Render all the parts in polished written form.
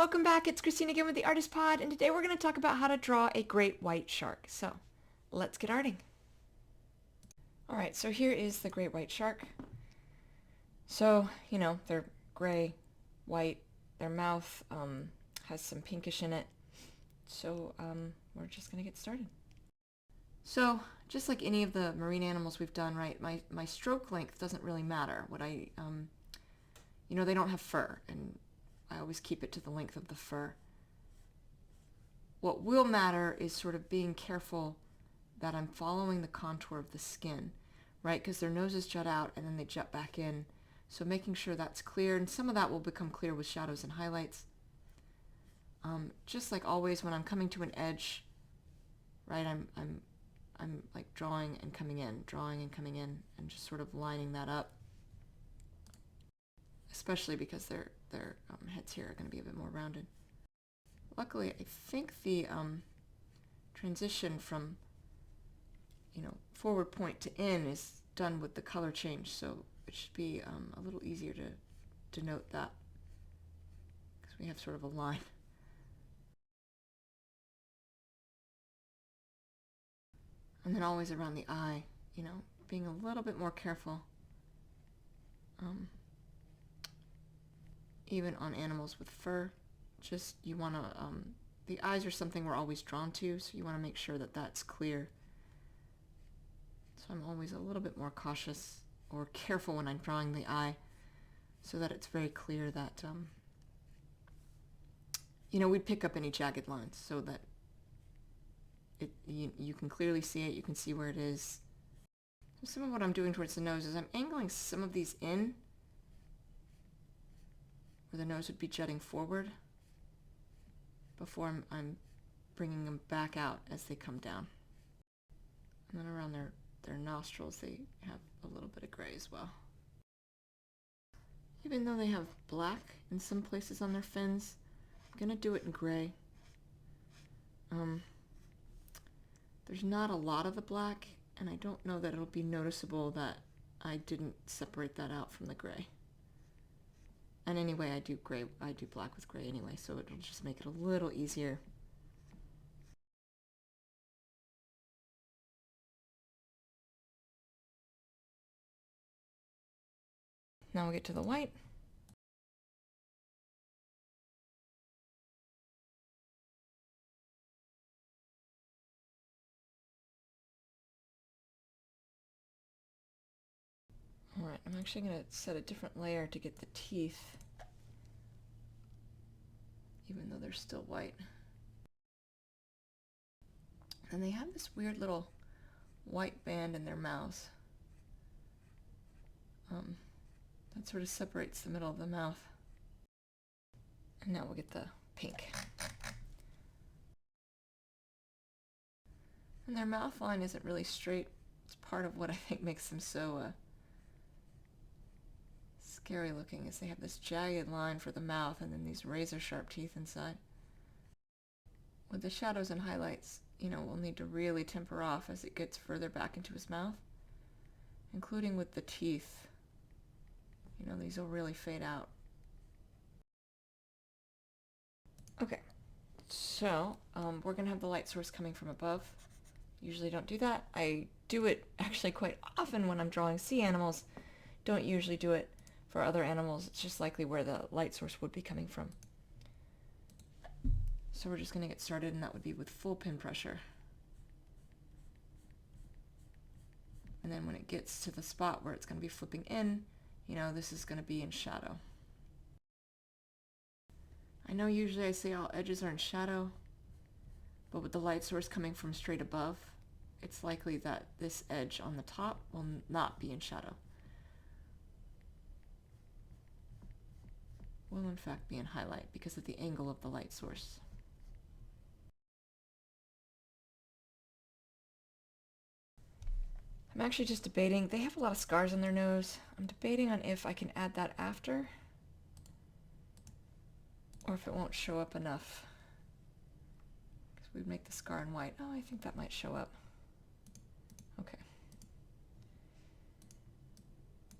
welcome back. It's Christine again with the Artist Pod, and today we're going to talk about how to draw a great white shark. So let's get arting. All right, so here is the great white shark. So, they're gray, white. Their mouth has some pinkish in it. So we're just going to get started. So just like any of the marine animals we've done, right, my stroke length doesn't really matter. They don't have fur, and I always keep it to the length of the fur. What will matter is sort of being careful that I'm following the contour of the skin, right? Because their noses jut out and then they jut back in. So making sure that's clear, and some of that will become clear with shadows and highlights. Just like always, when I'm coming to an edge, right, I'm like drawing and coming in, and just sort of lining that up. Especially because their heads here are going to be a bit more rounded. Luckily, I think the transition from forward point to in is done with the color change, so it should be a little easier to denote that because we have sort of a line. And then always around the eye, being a little bit more careful. Even on animals with fur, just you want to, the eyes are something we're always drawn to, so you want to make sure that that's clear. So I'm always a little bit more cautious or careful when I'm drawing the eye so that it's very clear that, we'd pick up any jagged lines so that you can clearly see it, you can see where it is. So some of what I'm doing towards the nose is I'm angling some of these in where the nose would be jutting forward before I'm bringing them back out as they come down. And then around their nostrils they have a little bit of gray as well. Even though they have black in some places on their fins, I'm going to do it in gray. There's not a lot of the black, and I don't know that it'll be noticeable that I didn't separate that out from the gray. And anyway, I do black with gray anyway, so it'll just make it a little easier. Now we'll get to the white. Alright, I'm actually going to set a different layer to get the teeth, even though they're still white. And they have this weird little white band in their mouths. That sort of separates the middle of the mouth. And now we'll get the pink. And their mouth line isn't really straight. It's part of what I think makes them so scary looking, is they have this jagged line for the mouth and then these razor sharp teeth inside. With the shadows and highlights, we'll need to really temper off as it gets further back into his mouth, including with the teeth. These will really fade out. Okay, so we're going to have the light source coming from above. Usually don't do that. I do it actually quite often when I'm drawing sea animals. Don't usually do it for other animals. It's just likely where the light source would be coming from. So we're just going to get started, and that would be with full pin pressure. And then when it gets to the spot where it's going to be flipping in, this is going to be in shadow. I know usually I say all edges are in shadow, but with the light source coming from straight above, it's likely that this edge on the top will not be in shadow. Will in fact be in highlight because of the angle of the light source. I'm actually just debating. They have a lot of scars on their nose. I'm debating on if I can add that after or if it won't show up enough. Because we'd make the scar in white. Oh, I think that might show up. Okay.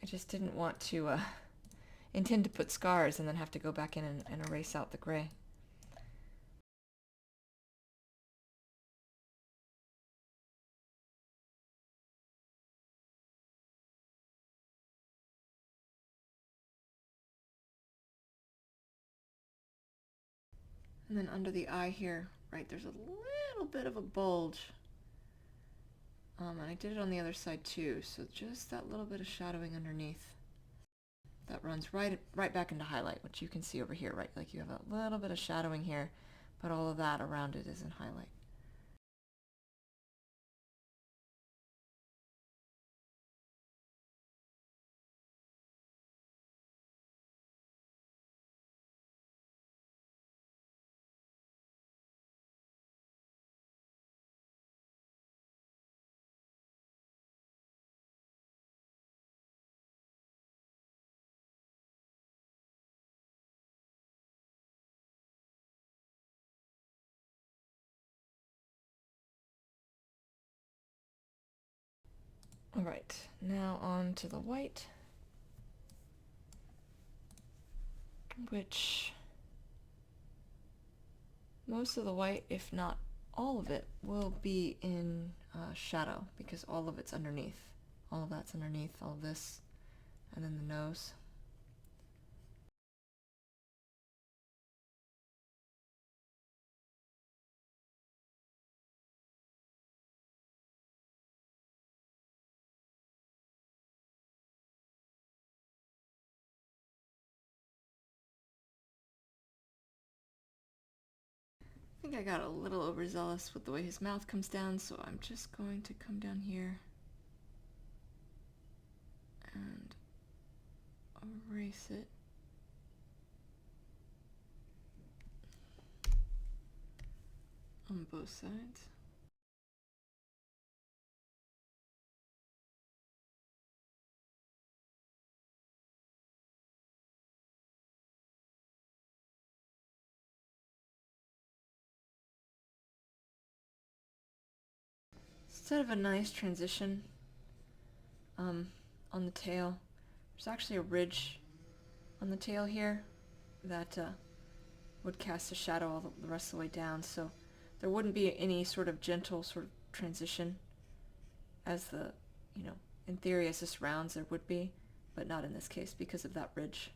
I just didn't want to intend to put scars and then have to go back in and erase out the gray. And then under the eye here, right, there's a little bit of a bulge. And I did it on the other side too, so just that little bit of shadowing underneath. That runs right back into highlight, which you can see over here, right? Like you have a little bit of shadowing here, but all of that around it is in highlight. All right, now on to the white, which most of the white, if not all of it, will be in shadow because all of it's underneath. All of that's underneath, all of this, and then the nose. I think I got a little overzealous with the way his mouth comes down, so I'm just going to come down here and erase it. On both sides. Instead of a nice transition on the tail, there's actually a ridge on the tail here that would cast a shadow all the rest of the way down, so there wouldn't be any sort of gentle sort of transition as the, in theory as this rounds there would be, but not in this case because of that ridge.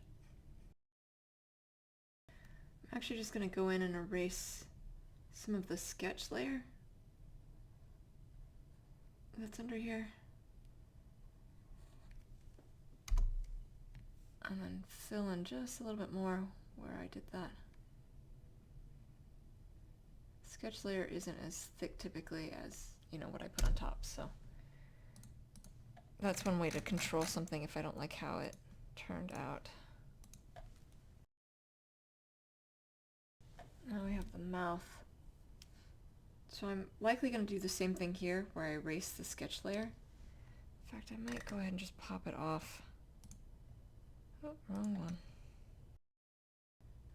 I'm actually just going to go in and erase some of the sketch layer that's under here. And then fill in just a little bit more where I did that. Sketch layer isn't as thick typically as, what I put on top, so that's one way to control something if I don't like how it turned out. Now we have the mouth. So I'm likely going to do the same thing here where I erase the sketch layer. In fact, I might go ahead and just pop it off. Oh, wrong one.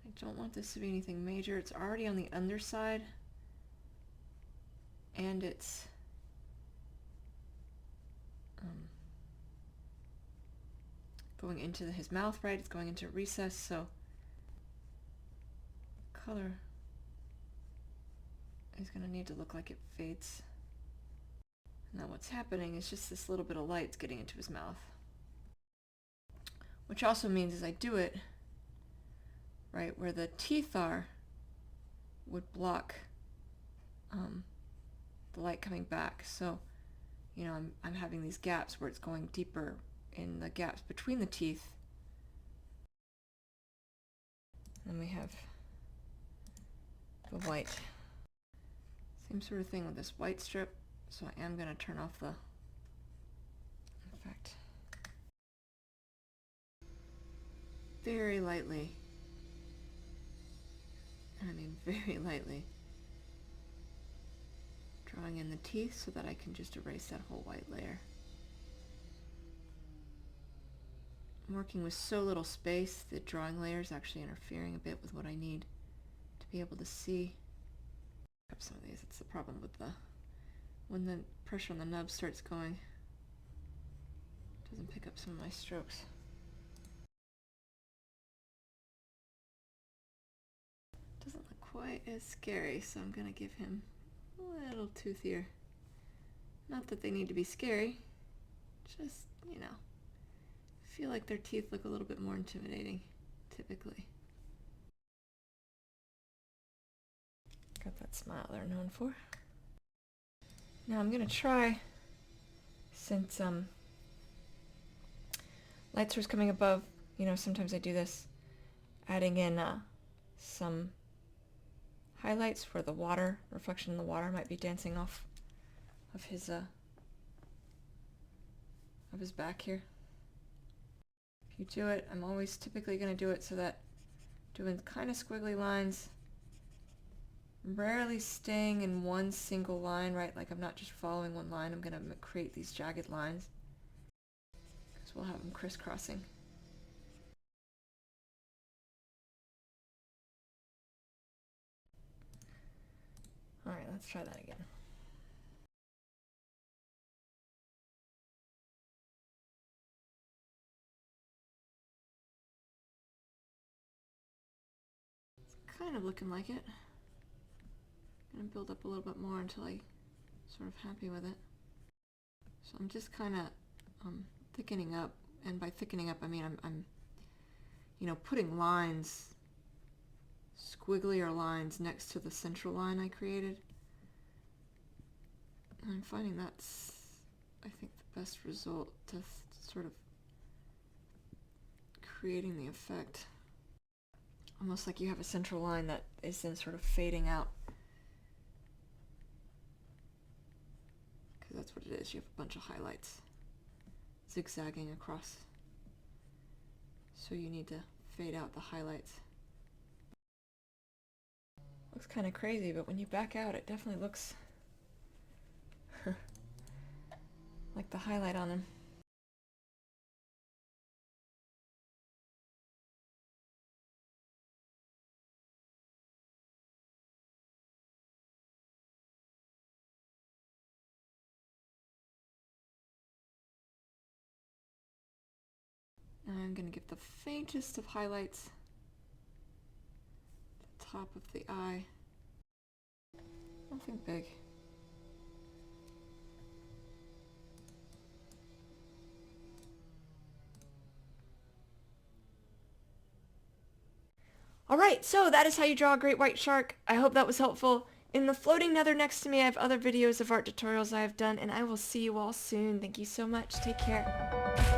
I don't want this to be anything major. It's already on the underside. And it's going into his mouth, right? It's going into recess, so color is going to need to look like it fades. Now what's happening is just this little bit of light's getting into his mouth. Which also means as I do it, right, where the teeth are would block the light coming back. So, I'm having these gaps where it's going deeper in the gaps between the teeth. And we have the white. Same sort of thing with this white strip. So I am going to turn off the effect. Very lightly. I mean very lightly. Drawing in the teeth so that I can just erase that whole white layer. I'm working with so little space, the drawing layer is actually interfering a bit with what I need to be able to see. Pick up some of these. It's the problem with when the pressure on the nub starts going, it doesn't pick up some of my strokes. Doesn't look quite as scary, so I'm going to give him a little toothier. Not that they need to be scary, just, I feel like their teeth look a little bit more intimidating, typically. Got that smile they're known for. Now I'm going to try, since light source coming above, you know, sometimes I do this, adding in some highlights where the water, reflection in the water might be dancing off of his back here. If you do it, I'm always typically going to do it so that doing kind of squiggly lines, rarely staying in one single line, right? Like I'm not just following one line, I'm going to create these jagged lines because we'll have them crisscrossing. Alright, let's try that again. It's kind of looking like it. I'm going to build up a little bit more until I'm sort of happy with it. So I'm just kind of thickening up, and by thickening up I mean I'm you know, putting lines, squigglier lines next to the central line I created. And I'm finding that's, I think, the best result to sort of creating the effect. Almost like you have a central line that is then sort of fading out. Because that's what it is, you have a bunch of highlights zigzagging across. So you need to fade out the highlights. Looks kind of crazy, but when you back out, it definitely looks like the highlight on him. Now I'm going to give the faintest of highlights at the top of the eye. Nothing big. Alright, so that is how you draw a great white shark. I hope that was helpful. In the floating nether next to me, I have other videos of art tutorials I have done, and I will see you all soon. Thank you so much. Take care.